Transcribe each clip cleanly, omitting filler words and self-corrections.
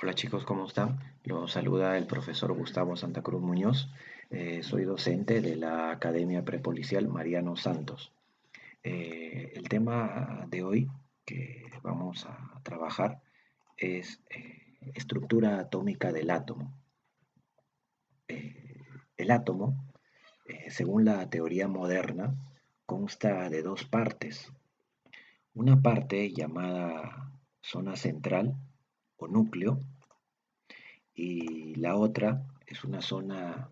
Hola chicos, ¿cómo están? Los saluda el profesor Gustavo Santa Cruz Muñoz. Soy docente de la Academia Prepolicial Mariano Santos. El tema de hoy que vamos a trabajar es estructura atómica del átomo. Eh, el átomo, según la teoría moderna, consta de dos partes. Una parte llamada zona central o núcleo, y la otra es una zona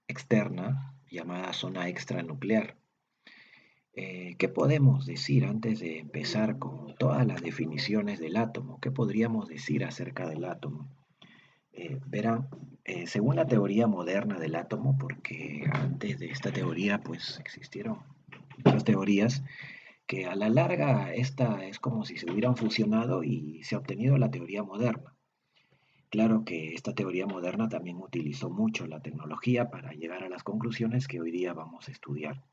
externa llamada zona extranuclear. ¿Qué podemos decir antes de empezar con todas las definiciones del átomo? ¿Qué podríamos decir acerca del átomo? Verán, según la teoría moderna del átomo, porque antes de esta teoría pues existieron otras teorías, que a la larga esta es como si se hubieran fusionado y se ha obtenido la teoría moderna. Claro que esta teoría moderna también utilizó mucho la tecnología para llegar a las conclusiones que hoy día vamos a estudiar.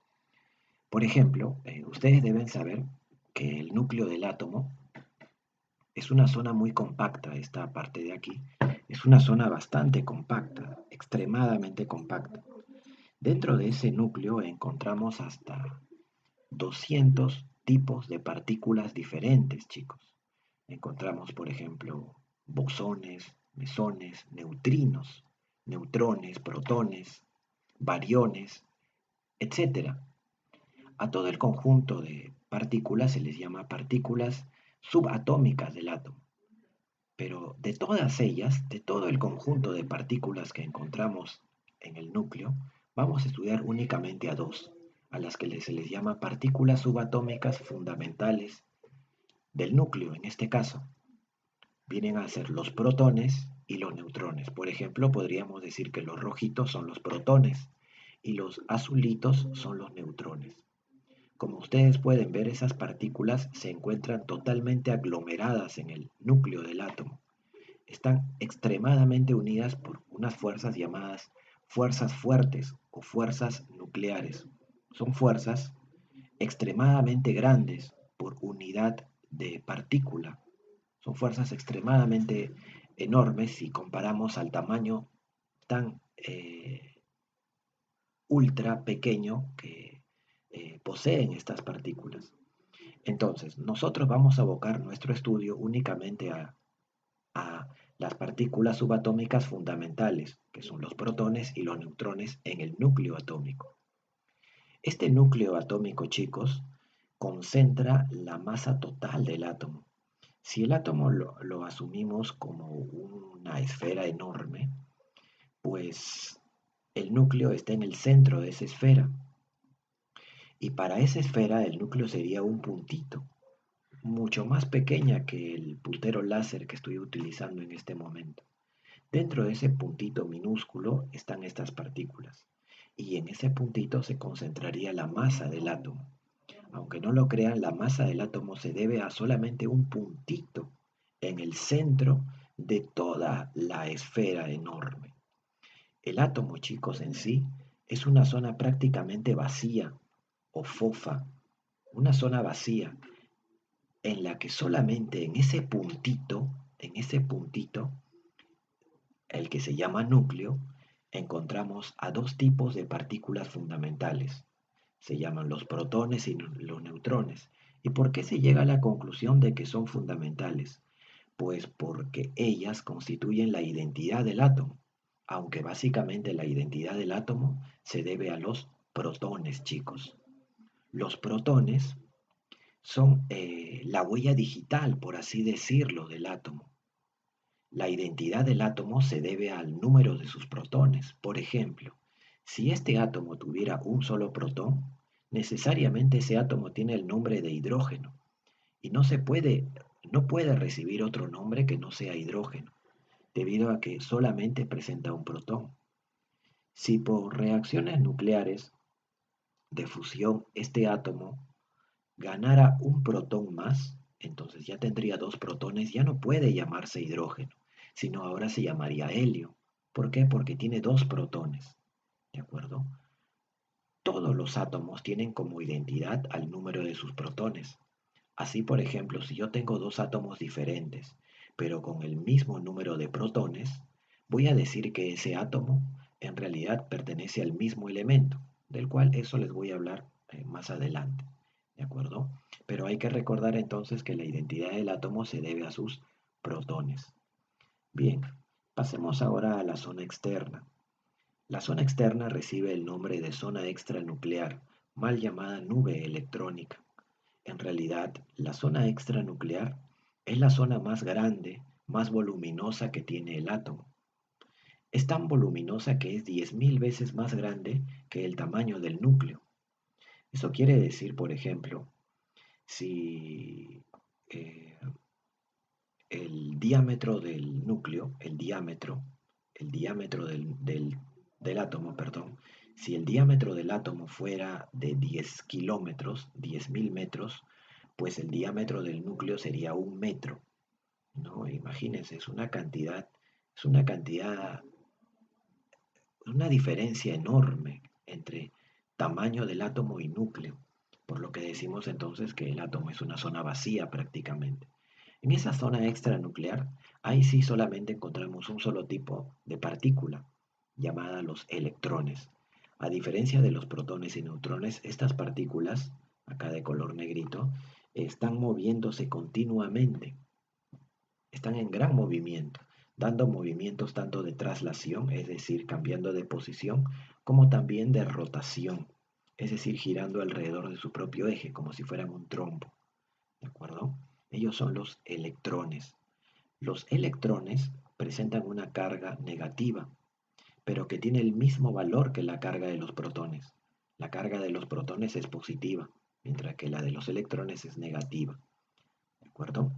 Por ejemplo, ustedes deben saber que el núcleo del átomo es una zona muy compacta, esta parte de aquí. Es una zona bastante compacta, extremadamente compacta. Dentro de ese núcleo encontramos hasta 200 tipos de partículas diferentes, chicos. Encontramos, por ejemplo, bosones, mesones, neutrinos, neutrones, protones, bariones, etcétera. A todo el conjunto de partículas se les llama partículas subatómicas del átomo. Pero de todas ellas, de todo el conjunto de partículas que encontramos en el núcleo, vamos a estudiar únicamente a dos, a las que se les llama partículas subatómicas fundamentales del núcleo en este caso. Vienen a ser los protones y los neutrones. Por ejemplo, podríamos decir que los rojitos son los protones y los azulitos son los neutrones. Como ustedes pueden ver, esas partículas se encuentran totalmente aglomeradas en el núcleo del átomo. Están extremadamente unidas por unas fuerzas llamadas fuerzas fuertes o fuerzas nucleares. Son fuerzas extremadamente grandes por unidad de partícula. Son fuerzas extremadamente enormes si comparamos al tamaño tan ultra pequeño que poseen estas partículas. Entonces, nosotros vamos a abocar nuestro estudio únicamente a las partículas subatómicas fundamentales, que son los protones y los neutrones en el núcleo atómico. Este núcleo atómico, chicos, concentra la masa total del átomo. Si el átomo lo asumimos como una esfera enorme, pues el núcleo está en el centro de esa esfera. Y para esa esfera el núcleo sería un puntito, mucho más pequeña que el puntero láser que estoy utilizando en este momento. Dentro de ese puntito minúsculo están estas partículas. Y en ese puntito se concentraría la masa del átomo. Aunque no lo crean, la masa del átomo se debe a solamente un puntito en el centro de toda la esfera enorme. El átomo, chicos, en sí es una zona prácticamente vacía o fofa, una zona vacía en la que solamente en ese puntito, el que se llama núcleo, encontramos a dos tipos de partículas fundamentales. Se llaman los protones y los neutrones. ¿Y por qué se llega a la conclusión de que son fundamentales? Pues porque ellas constituyen la identidad del átomo, aunque básicamente la identidad del átomo se debe a los protones, chicos. Los protones son la huella digital, por así decirlo, del átomo. La identidad del átomo se debe al número de sus protones. Por ejemplo, si este átomo tuviera un solo protón, necesariamente ese átomo tiene el nombre de hidrógeno y no puede recibir otro nombre que no sea hidrógeno, debido a que solamente presenta un protón. Si por reacciones nucleares de fusión este átomo ganara un protón más, entonces ya tendría dos protones, ya no puede llamarse hidrógeno, sino ahora se llamaría helio. ¿Por qué? Porque tiene dos protones, ¿de acuerdo? Todos los átomos tienen como identidad al número de sus protones. Así, por ejemplo, si yo tengo dos átomos diferentes, pero con el mismo número de protones, voy a decir que ese átomo en realidad pertenece al mismo elemento, del cual eso les voy a hablar más adelante. ¿De acuerdo? Pero hay que recordar entonces que la identidad del átomo se debe a sus protones. Bien, pasemos ahora a la zona externa. La zona externa recibe el nombre de zona extranuclear, mal llamada nube electrónica. En realidad, la zona extranuclear es la zona más grande, más voluminosa que tiene el átomo. Es tan voluminosa que es 10.000 veces más grande que el tamaño del núcleo. Eso quiere decir, por ejemplo, si eh, el diámetro del núcleo, el diámetro del átomo, perdón, si el diámetro del átomo fuera de 10 kilómetros, 10.000 metros, pues el diámetro del núcleo sería 1 metro, ¿no? Imagínense, es una diferencia enorme entre tamaño del átomo y núcleo, por lo que decimos entonces que el átomo es una zona vacía prácticamente. En esa zona extranuclear, ahí sí solamente encontramos un solo tipo de partícula, llamada los electrones. A diferencia de los protones y neutrones, estas partículas, acá de color negrito, están moviéndose continuamente, están en gran movimiento, dando movimientos tanto de traslación, es decir, cambiando de posición, como también de rotación, es decir, girando alrededor de su propio eje, como si fueran un trombo. ¿De acuerdo? Ellos son los electrones. Los electrones presentan una carga negativa, pero que tiene el mismo valor que la carga de los protones. La carga de los protones es positiva, mientras que la de los electrones es negativa. ¿De acuerdo?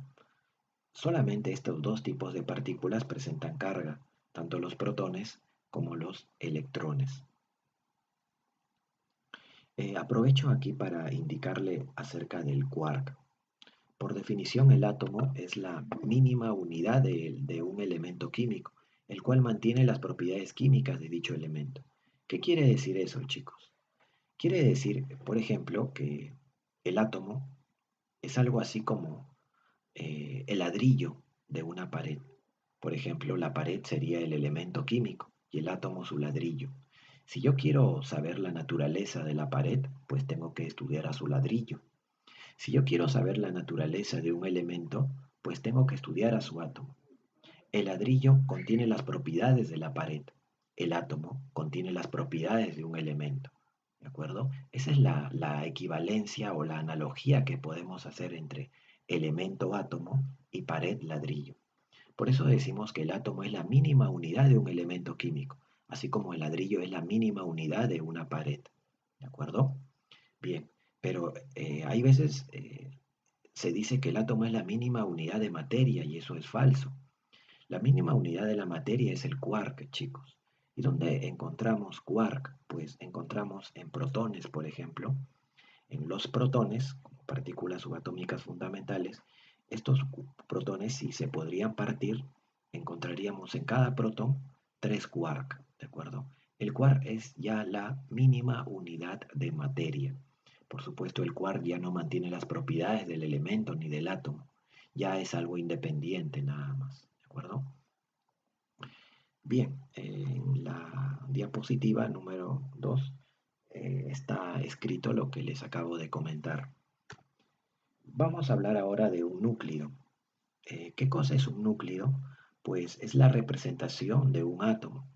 Solamente estos dos tipos de partículas presentan carga, tanto los protones como los electrones. Aprovecho aquí para indicarle acerca del quark. Por definición, el átomo es la mínima unidad de un elemento químico, el cual mantiene las propiedades químicas de dicho elemento. ¿Qué quiere decir eso, chicos? Quiere decir, por ejemplo, que el átomo es algo así como el ladrillo de una pared. Por ejemplo, la pared sería el elemento químico y el átomo su ladrillo. Si yo quiero saber la naturaleza de la pared, pues tengo que estudiar a su ladrillo. Si yo quiero saber la naturaleza de un elemento, pues tengo que estudiar a su átomo. El ladrillo contiene las propiedades de la pared. El átomo contiene las propiedades de un elemento. ¿De acuerdo? Esa es la equivalencia o la analogía que podemos hacer entre elemento átomo y pared ladrillo. Por eso decimos que el átomo es la mínima unidad de un elemento químico, así como el ladrillo es la mínima unidad de una pared. ¿De acuerdo? Bien, pero hay veces se dice que el átomo es la mínima unidad de materia y eso es falso. La mínima unidad de la materia es el quark, chicos. ¿Y dónde encontramos quark? Pues encontramos en protones, por ejemplo. En los protones, como partículas subatómicas fundamentales, estos protones, si se podrían partir, encontraríamos en cada protón 3 quark, ¿de acuerdo? El quark es ya la mínima unidad de materia. Por supuesto, el quark ya no mantiene las propiedades del elemento ni del átomo, ya es algo independiente nada más, ¿de acuerdo? Bien, en la diapositiva número 2 está escrito lo que les acabo de comentar. Vamos a hablar ahora de un núcleo. ¿Qué cosa es un núcleo? Pues es la representación de un átomo.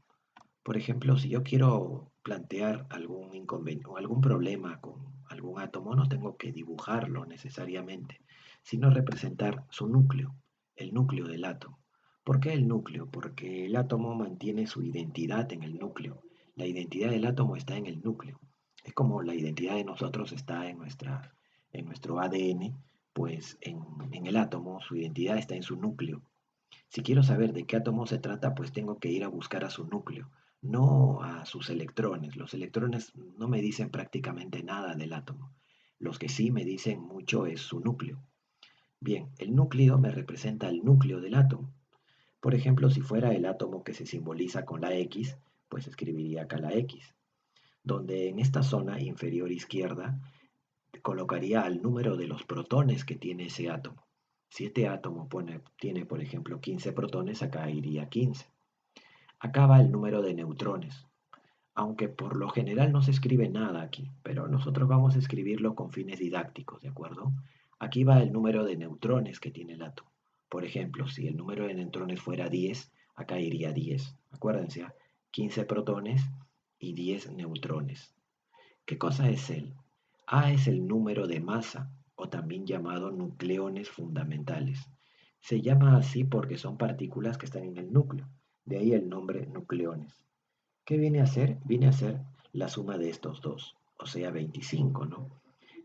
Por ejemplo, si yo quiero plantear algún inconveniente o algún problema con algún átomo, no tengo que dibujarlo necesariamente, sino representar su núcleo, el núcleo del átomo. ¿Por qué el núcleo? Porque el átomo mantiene su identidad en el núcleo. La identidad del átomo está en el núcleo. Es como la identidad de nosotros está en nuestro ADN, pues en el átomo su identidad está en su núcleo. Si quiero saber de qué átomo se trata, pues tengo que ir a buscar a su núcleo, no a sus electrones. Los electrones no me dicen prácticamente nada del átomo. Los que sí me dicen mucho es su núcleo. Bien, el núcleo me representa el núcleo del átomo. Por ejemplo, si fuera el átomo que se simboliza con la X, pues escribiría acá la X, donde en esta zona inferior izquierda colocaría al número de los protones que tiene ese átomo. Si este átomo tiene, por ejemplo, 15 protones, acá iría 15. Acá va el número de neutrones, aunque por lo general no se escribe nada aquí, pero nosotros vamos a escribirlo con fines didácticos, ¿de acuerdo? Aquí va el número de neutrones que tiene el átomo. Por ejemplo, si el número de neutrones fuera 10, acá iría 10. Acuérdense, 15 protones y 10 neutrones. ¿Qué cosa es él? A es el número de masa, o también llamado nucleones fundamentales. Se llama así porque son partículas que están en el núcleo, de ahí el nombre nucleones. ¿Qué viene a ser? Viene a ser la suma de estos dos, o sea 25, ¿no?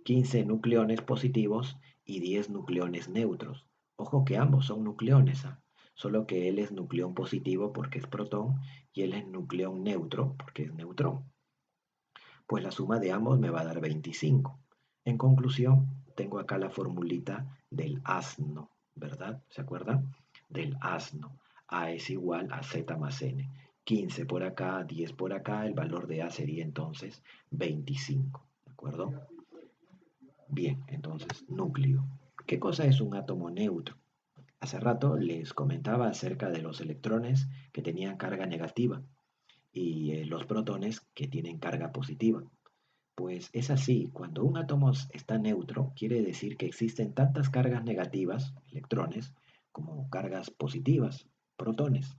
15 nucleones positivos y 10 nucleones neutros. Ojo que ambos son nucleones, solo que él es nucleón positivo porque es protón y él es nucleón neutro porque es neutrón. Pues la suma de ambos me va a dar 25. En conclusión, tengo acá la formulita del asno, ¿verdad? ¿Se acuerdan? Del asno. A es igual a Z más N. 15 por acá, 10 por acá, el valor de A sería entonces 25, ¿de acuerdo? Bien, entonces, núcleo. ¿Qué cosa es un átomo neutro? Hace rato les comentaba acerca de los electrones que tenían carga negativa y los protones que tienen carga positiva. Pues es así, cuando un átomo está neutro, quiere decir que existen tantas cargas negativas, electrones, como cargas positivas, protones.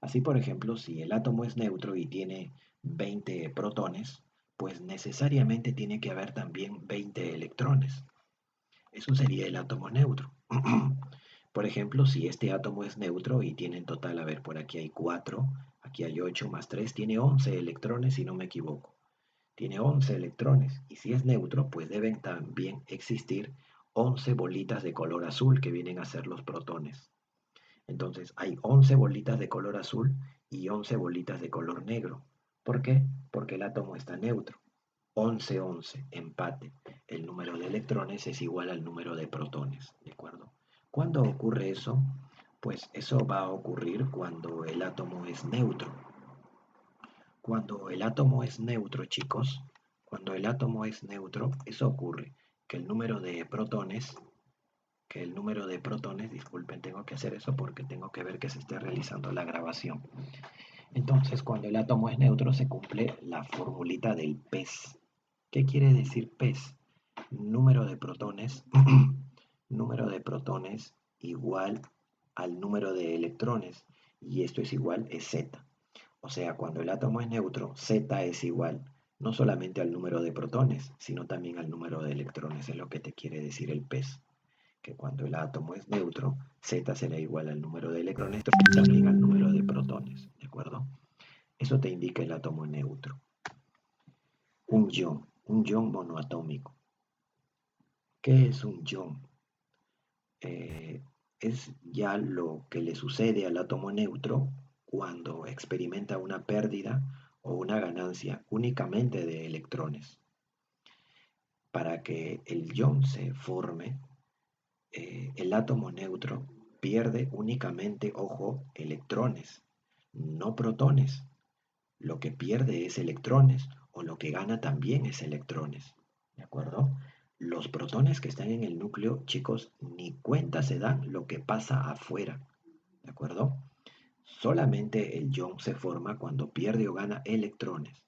Así, por ejemplo, si el átomo es neutro y tiene 20 protones, pues necesariamente tiene que haber también 20 electrones. Eso sería el átomo neutro. Por ejemplo, si este átomo es neutro y tiene en total, a ver, por aquí hay 4, aquí hay 8 más 3, tiene 11 electrones si no me equivoco. Tiene 11 electrones y si es neutro, pues deben también existir 11 bolitas de color azul que vienen a ser los protones. Entonces hay 11 bolitas de color azul y 11 bolitas de color negro. ¿Por qué? Porque el átomo está neutro. 11-11, empate. El número de electrones es igual al número de protones, ¿de acuerdo? ¿Cuándo ocurre eso? Pues eso va a ocurrir cuando el átomo es neutro. Cuando el átomo es neutro, chicos, cuando el átomo es neutro, eso ocurre, que el número de protones, disculpen, tengo que hacer eso porque tengo que ver que se esté realizando la grabación. Entonces, cuando el átomo es neutro, se cumple la formulita del PES. ¿Qué quiere decir PES? Número de protones, número de protones igual al número de electrones, y esto es igual, es Z. O sea, cuando el átomo es neutro, Z es igual no solamente al número de protones, sino también al número de electrones, es lo que te quiere decir el PES, que cuando el átomo es neutro, Z será igual al número de electrones y también al número de protones, ¿de acuerdo? Eso te indica el átomo neutro. Un ion monoatómico. ¿Qué es un ion? Es ya lo que le sucede al átomo neutro cuando experimenta una pérdida o una ganancia únicamente de electrones. Para que el ion se forme, el átomo neutro pierde únicamente, ojo, electrones, no protones. Lo que pierde es electrones o lo que gana también es electrones. ¿De acuerdo? Los protones que están en el núcleo, chicos, ni cuenta se dan lo que pasa afuera. ¿De acuerdo? Solamente el ion se forma cuando pierde o gana electrones.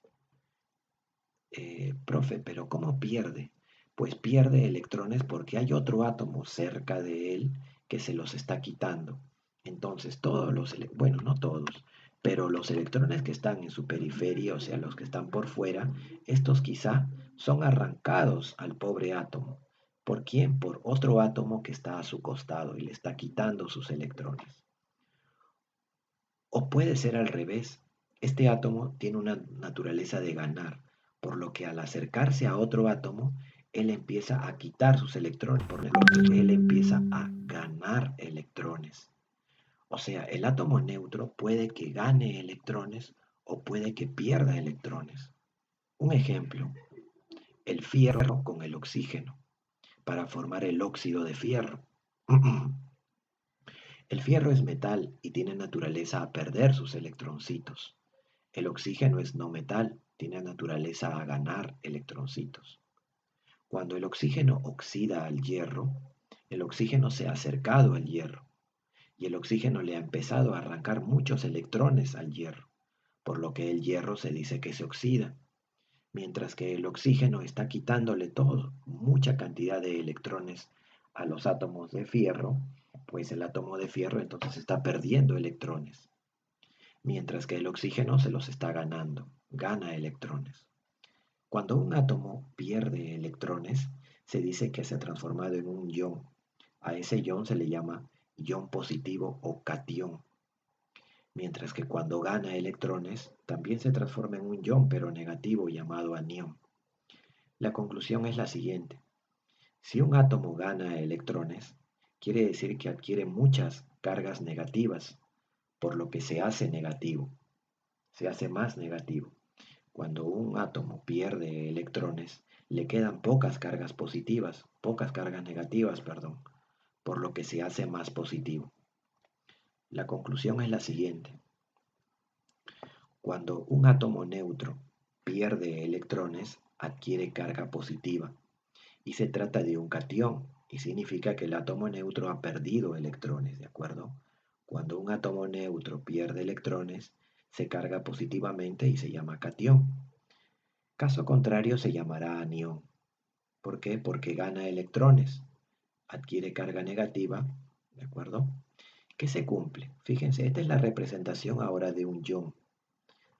Profe, pero ¿cómo pierde? Pues pierde electrones porque hay otro átomo cerca de él que se los está quitando. Entonces todos los, bueno, no todos, pero los electrones que están en su periferia, o sea, los que están por fuera, estos quizá son arrancados al pobre átomo. ¿Por quién? Por otro átomo que está a su costado y le está quitando sus electrones. O puede ser al revés. Este átomo tiene una naturaleza de ganar, por lo que al acercarse a otro átomo, él empieza a quitar sus electrones, por lo que él empieza a ganar electrones. O sea, el átomo neutro puede que gane electrones o puede que pierda electrones. Un ejemplo, el fierro con el oxígeno, para formar el óxido de fierro. El fierro es metal y tiene naturaleza a perder sus electroncitos. El oxígeno es no metal, tiene naturaleza a ganar electroncitos. Cuando el oxígeno oxida al hierro, El oxígeno se ha acercado al hierro y el oxígeno le ha empezado a arrancar muchos electrones al hierro, por lo que el hierro se dice que se oxida, mientras que el oxígeno está quitándole todo, mucha cantidad de electrones a los átomos de fierro, pues el átomo de fierro entonces está perdiendo electrones, mientras que el oxígeno se los está ganando, gana electrones. Cuando un átomo pierde electrones, se dice que se ha transformado en un ion. A ese ion se le llama ion positivo o catión, mientras que cuando gana electrones, también se transforma en un ion pero negativo llamado anión. La conclusión es la siguiente. Si un átomo gana electrones, quiere decir que adquiere muchas cargas negativas, por lo que se hace negativo, se hace más negativo. Cuando un átomo pierde electrones, le quedan pocas cargas positivas, pocas cargas negativas, perdón, por lo que se hace más positivo. La conclusión es la siguiente. Cuando un átomo neutro pierde electrones, adquiere carga positiva y se trata de un catión y significa que el átomo neutro ha perdido electrones, ¿de acuerdo? Cuando un átomo neutro pierde electrones, se carga positivamente y se llama catión. Caso contrario se llamará anión. ¿Por qué? Porque gana electrones, adquiere carga negativa, ¿de acuerdo? ¿Qué se cumple? Fíjense, esta es la representación ahora de un ion.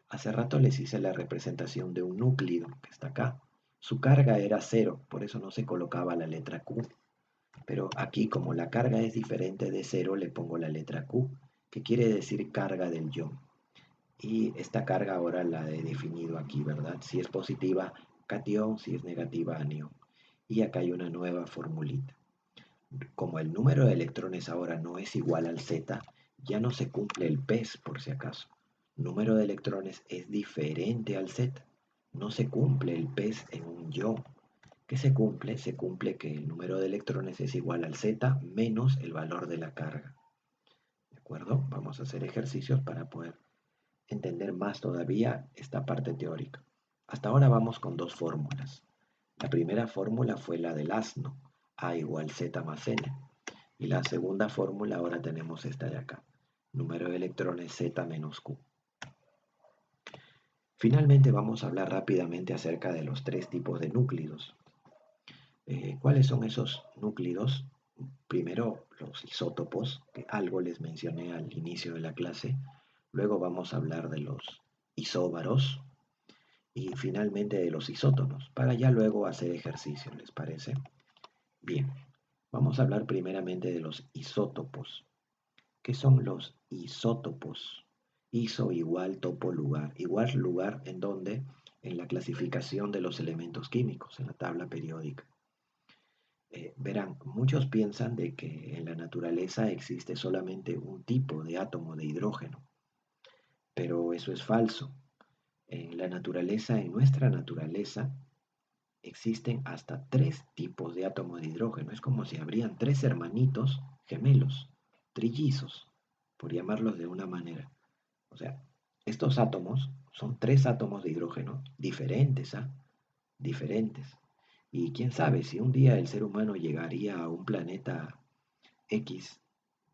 Hace rato les hice la representación de un núclido, que está acá. Su carga era cero, por eso no se colocaba la letra Q. Pero aquí, como la carga es diferente de cero, le pongo la letra Q, que quiere decir carga del ion. Y esta carga ahora la he definido aquí, ¿verdad? Si es positiva, catión, si es negativa, anión. Y acá hay una nueva formulita. Como el número de electrones ahora no es igual al Z, ya no se cumple el PES por si acaso. Número de electrones es diferente al Z. No se cumple el PES en un ion. ¿Qué se cumple? Se cumple que el número de electrones es igual al Z menos el valor de la carga. ¿De acuerdo? Vamos a hacer ejercicios para poder entender más todavía esta parte teórica. Hasta ahora vamos con dos fórmulas. La primera fórmula fue la del asno, A igual Z más N. Y la segunda fórmula ahora tenemos esta de acá, número de electrones Z menos Q. Finalmente vamos a hablar rápidamente acerca de los tres tipos de núclidos. ¿Cuáles son esos núclidos? Primero, los isótopos, que algo les mencioné al inicio de la clase. Luego vamos a hablar de los isóbaros y finalmente de los isótonos, para ya luego hacer ejercicio, ¿les parece? Bien, vamos a hablar primeramente de los isótopos. ¿Qué son los isótopos? Iso igual topo lugar. Igual lugar en donde, en la clasificación de los elementos químicos, en la tabla periódica. Verán, muchos piensan de que en la naturaleza existe solamente un tipo de átomo de hidrógeno, pero eso es falso. En la naturaleza, en nuestra naturaleza, existen hasta tres tipos de átomos de hidrógeno. Es como si habrían tres hermanitos gemelos, trillizos, por llamarlos de una manera. O sea, estos átomos son tres átomos de hidrógeno diferentes, ¿ah? Diferentes. Y quién sabe si un día el ser humano llegaría a un planeta X,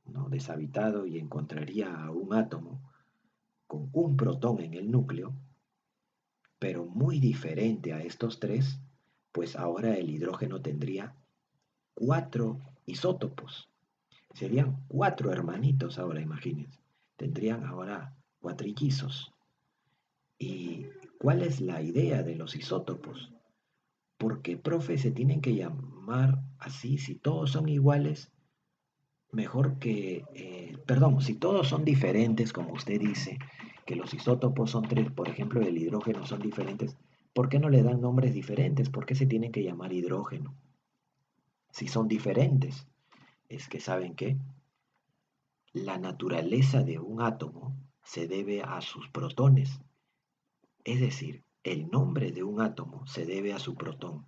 ¿no? Deshabitado y encontraría a un átomo con un protón en el núcleo, pero muy diferente a estos tres, pues ahora el hidrógeno tendría cuatro isótopos. Serían cuatro hermanitos ahora, imagínense. Tendrían ahora cuatrillizos. ¿Y cuál es la idea de los isótopos? Porque, profe, se tienen que llamar así, si todos son iguales, mejor que, perdón, si todos son diferentes, como usted dice, que los isótopos son tres, por ejemplo, el hidrógeno son diferentes, ¿por qué no le dan nombres diferentes? ¿Por qué se tienen que llamar hidrógeno? Si son diferentes, es que saben que la naturaleza de un átomo se debe a sus protones, es decir, el nombre de un átomo se debe a su protón.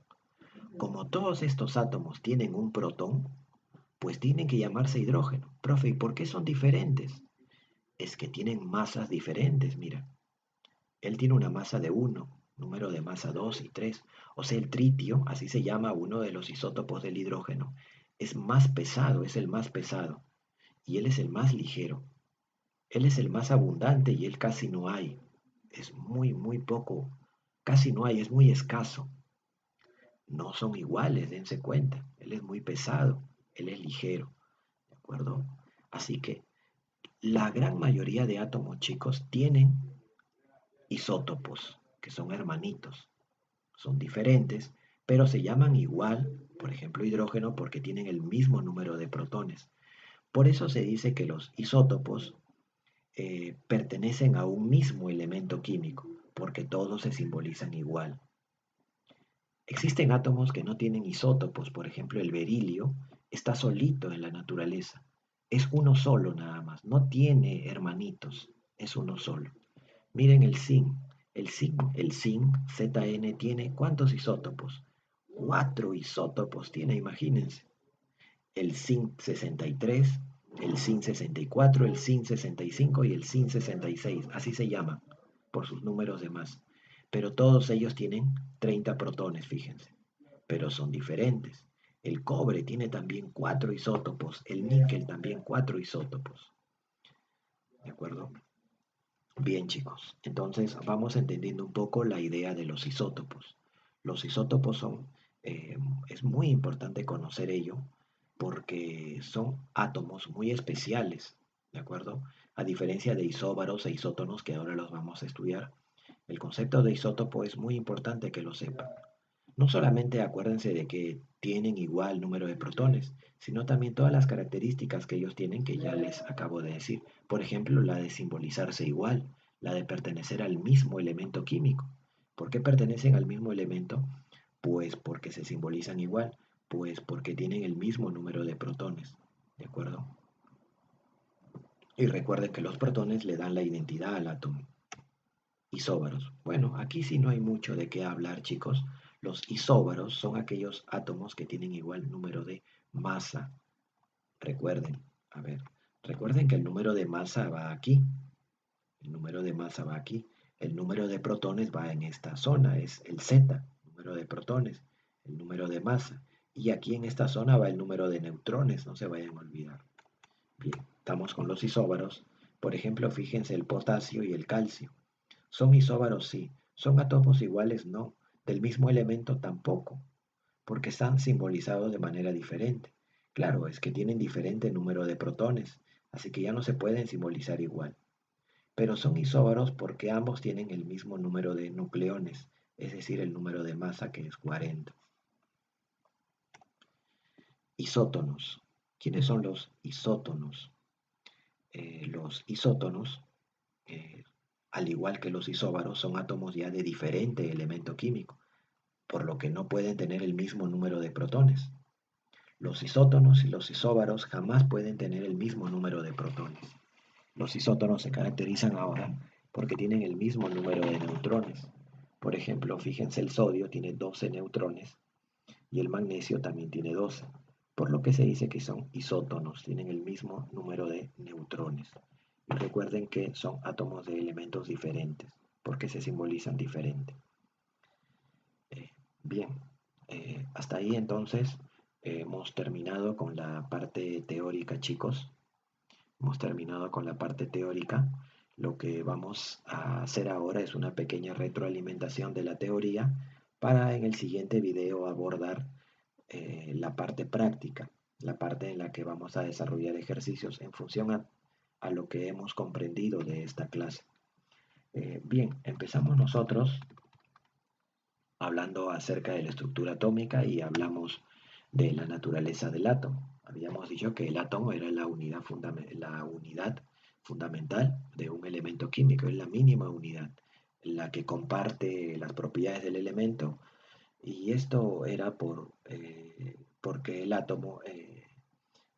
Como todos estos átomos tienen un protón, pues tienen que llamarse hidrógeno. Profe, ¿y por qué son diferentes? Es que tienen masas diferentes, mira. Él tiene una masa de 1, número de masa 2 y 3. O sea, el tritio, así se llama uno de los isótopos del hidrógeno, es más pesado, es el más pesado, y él es el más ligero. Él es el más abundante y él casi no hay. Es muy, muy poco, casi no hay, es muy escaso. No son iguales, dense cuenta. Él es muy pesado, él es ligero, ¿de acuerdo? Así que la gran mayoría de átomos, chicos, tienen isótopos, que son hermanitos. Son diferentes, pero se llaman igual, por ejemplo, hidrógeno, porque tienen el mismo número de protones. Por eso se dice que los isótopos pertenecen a un mismo elemento químico, porque todos se simbolizan igual. Existen átomos que no tienen isótopos, por ejemplo, el berilio está solito en la naturaleza. Es uno solo nada más, no tiene hermanitos, es uno solo. Miren el zinc. El zinc ZN tiene ¿cuántos isótopos? Cuatro isótopos tiene, imagínense. El zinc 63, el zinc 64, el zinc 65 y el zinc 66. Así se llaman por sus números de masa. Pero todos ellos tienen 30 protones, fíjense. Pero son diferentes. El cobre tiene también cuatro isótopos, el níquel también cuatro isótopos. ¿De acuerdo? Bien, chicos, entonces vamos entendiendo un poco la idea de los isótopos. Los isótopos es muy importante conocer ello porque son átomos muy especiales, ¿de acuerdo? A diferencia de isóbaros e isótonos que ahora los vamos a estudiar, el concepto de isótopo es muy importante que lo sepan. No solamente acuérdense de que tienen igual número de protones, sino también todas las características que ellos tienen que ya les acabo de decir. Por ejemplo, la de simbolizarse igual, la de pertenecer al mismo elemento químico. ¿Por qué pertenecen al mismo elemento? Pues porque se simbolizan igual, pues porque tienen el mismo número de protones. ¿De acuerdo? Y recuerden que los protones le dan la identidad al átomo. Isóbaros. Bueno, aquí sí no hay mucho de qué hablar, chicos. Los isóbaros son aquellos átomos que tienen igual número de masa. Recuerden, a ver, recuerden que el número de masa va aquí. El número de masa va aquí. El número de protones va en esta zona, es el Z, número de protones, el número de masa. Y aquí en esta zona va el número de neutrones, no se vayan a olvidar. Bien, estamos con los isóbaros. Por ejemplo, fíjense el potasio y el calcio. ¿Son isóbaros? Sí. ¿Son átomos iguales? No. ¿Del mismo elemento? Tampoco, porque están simbolizados de manera diferente. Claro, es que tienen diferente número de protones, así que ya no se pueden simbolizar igual. Pero son isóbaros porque ambos tienen el mismo número de nucleones, es decir, el número de masa que es 40. Isótonos. ¿Quiénes son los isótonos? Los isótonos al igual que los isóbaros, son átomos ya de diferente elemento químico, por lo que no pueden tener el mismo número de protones. Los isótonos y los isóbaros jamás pueden tener el mismo número de protones. Los isótonos se caracterizan ahora porque tienen el mismo número de neutrones. Por ejemplo, fíjense, el sodio tiene 12 neutrones y el magnesio también tiene 12, por lo que se dice que son isótonos, tienen el mismo número de neutrones. Y recuerden que son átomos de elementos diferentes, porque se simbolizan diferente. Bien, hasta ahí entonces hemos terminado con la parte teórica, chicos. Hemos terminado con la parte teórica. Lo que vamos a hacer ahora es una pequeña retroalimentación de la teoría para en el siguiente video abordar la parte práctica, la parte en la que vamos a desarrollar ejercicios en función a lo que hemos comprendido de esta clase. Bien, empezamos nosotros hablando acerca de la estructura atómica y hablamos de la naturaleza del átomo. Habíamos dicho que el átomo era la unidad fundamental de un elemento químico, es la mínima unidad, la que comparte las propiedades del elemento, y esto era porque el átomo,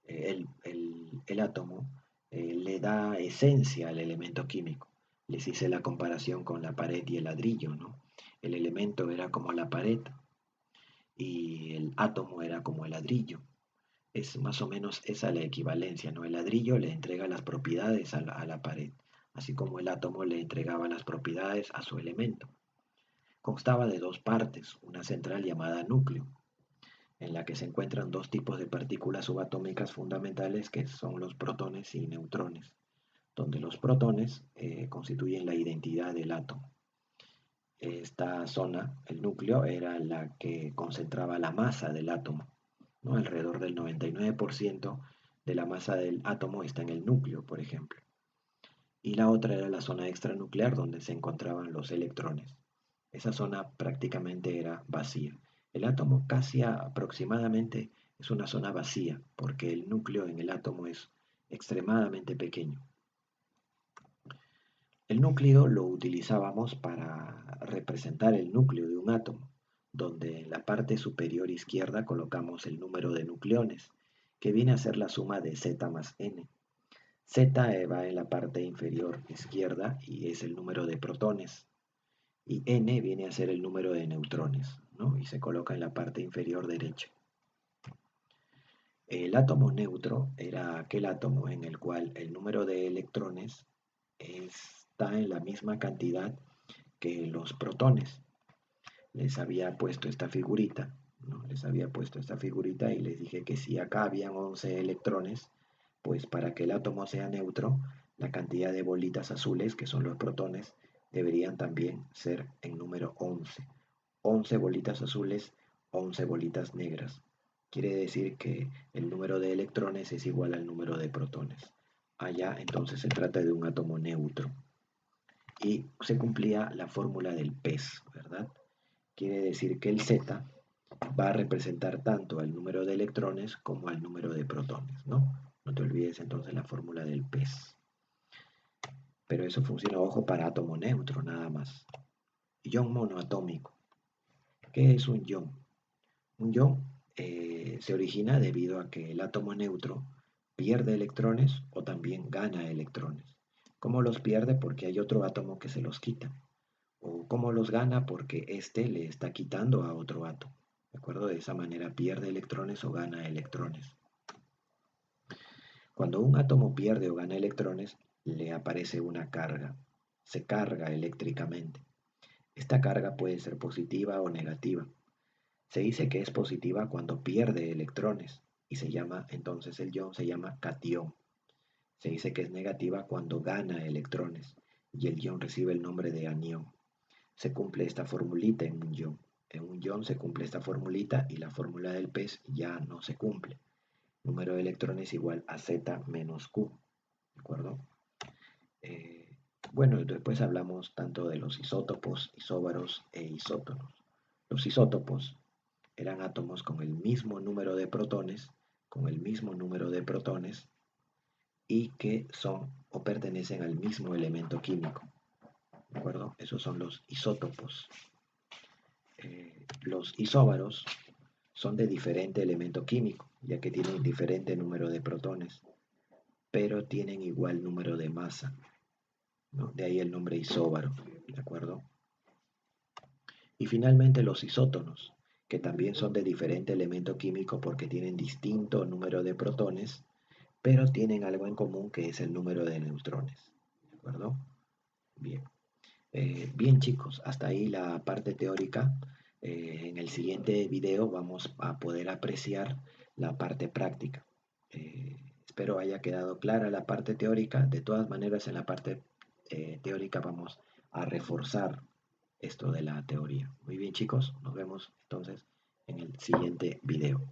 el átomo le da esencia al elemento químico. Les hice la comparación con la pared y el ladrillo, ¿no? El elemento era como la pared y el átomo era como el ladrillo. Es más o menos esa la equivalencia, ¿no? El ladrillo le entrega las propiedades a la pared, así como el átomo le entregaba las propiedades a su elemento. Constaba de dos partes, una central llamada núcleo, en la que se encuentran dos tipos de partículas subatómicas fundamentales que son los protones y neutrones, donde los protones constituyen la identidad del átomo. Esta zona, el núcleo, era la que concentraba la masa del átomo, ¿no? Alrededor del 99% de la masa del átomo está en el núcleo, por ejemplo. Y la otra era la zona extranuclear, donde se encontraban los electrones. Esa zona prácticamente era vacía. El átomo casi aproximadamente es una zona vacía, porque el núcleo en el átomo es extremadamente pequeño. El núcleo lo utilizábamos para representar el núcleo de un átomo, donde en la parte superior izquierda colocamos el número de nucleones, que viene a ser la suma de Z más N. Z va en la parte inferior izquierda y es el número de protones, y N viene a ser el número de neutrones, ¿no? Y se coloca en la parte inferior derecha. El átomo neutro era aquel átomo en el cual el número de electrones está en la misma cantidad que los protones. Les había puesto esta figurita, ¿no? Les había puesto esta figurita y les dije que si acá habían 11 electrones, pues para que el átomo sea neutro, la cantidad de bolitas azules, que son los protones, deberían también ser en número 11. 11 bolitas azules, 11 bolitas negras. Quiere decir que el número de electrones es igual al número de protones. Allá entonces se trata de un átomo neutro. Y se cumplía la fórmula del pez, ¿verdad? Quiere decir que el Z va a representar tanto al número de electrones como al número de protones, ¿no? No te olvides entonces la fórmula del pez. Pero eso funciona, ojo, para átomo neutro nada más. Ion monoatómico. ¿Qué es un ion? Un ion se origina debido a que el átomo neutro pierde electrones o también gana electrones. ¿Cómo los pierde? Porque hay otro átomo que se los quita. O cómo los gana porque éste le está quitando a otro átomo. ¿De acuerdo? De esa manera pierde electrones o gana electrones. Cuando un átomo pierde o gana electrones, le aparece una carga. Se carga eléctricamente. Esta carga puede ser positiva o negativa. Se dice que es positiva cuando pierde electrones y se llama, entonces el ion se llama catión. Se dice que es negativa cuando gana electrones y el ion recibe el nombre de anión. Se cumple esta formulita en un ion. En un ion se cumple esta formulita y la fórmula del pez ya no se cumple. Número de electrones igual a Z menos Q. ¿De acuerdo? Bueno, después hablamos tanto de los isótopos, isóbaros e isótonos. Los isótopos eran átomos con el mismo número de protones, y que son o pertenecen al mismo elemento químico. ¿De acuerdo? Esos son los isótopos. Los isóbaros son de diferente elemento químico, ya que tienen diferente número de protones, pero tienen igual número de masa, ¿no? De ahí el nombre isóbaro, ¿de acuerdo? Y finalmente los isótonos, que también son de diferente elemento químico porque tienen distinto número de protones, pero tienen algo en común que es el número de neutrones, ¿de acuerdo? Bien. Bien chicos, hasta ahí la parte teórica. En el siguiente video vamos a poder apreciar la parte práctica. Espero haya quedado clara la parte teórica. De todas maneras, en la parte teórica vamos a reforzar esto de la teoría. Muy bien chicos, nos vemos entonces en el siguiente video.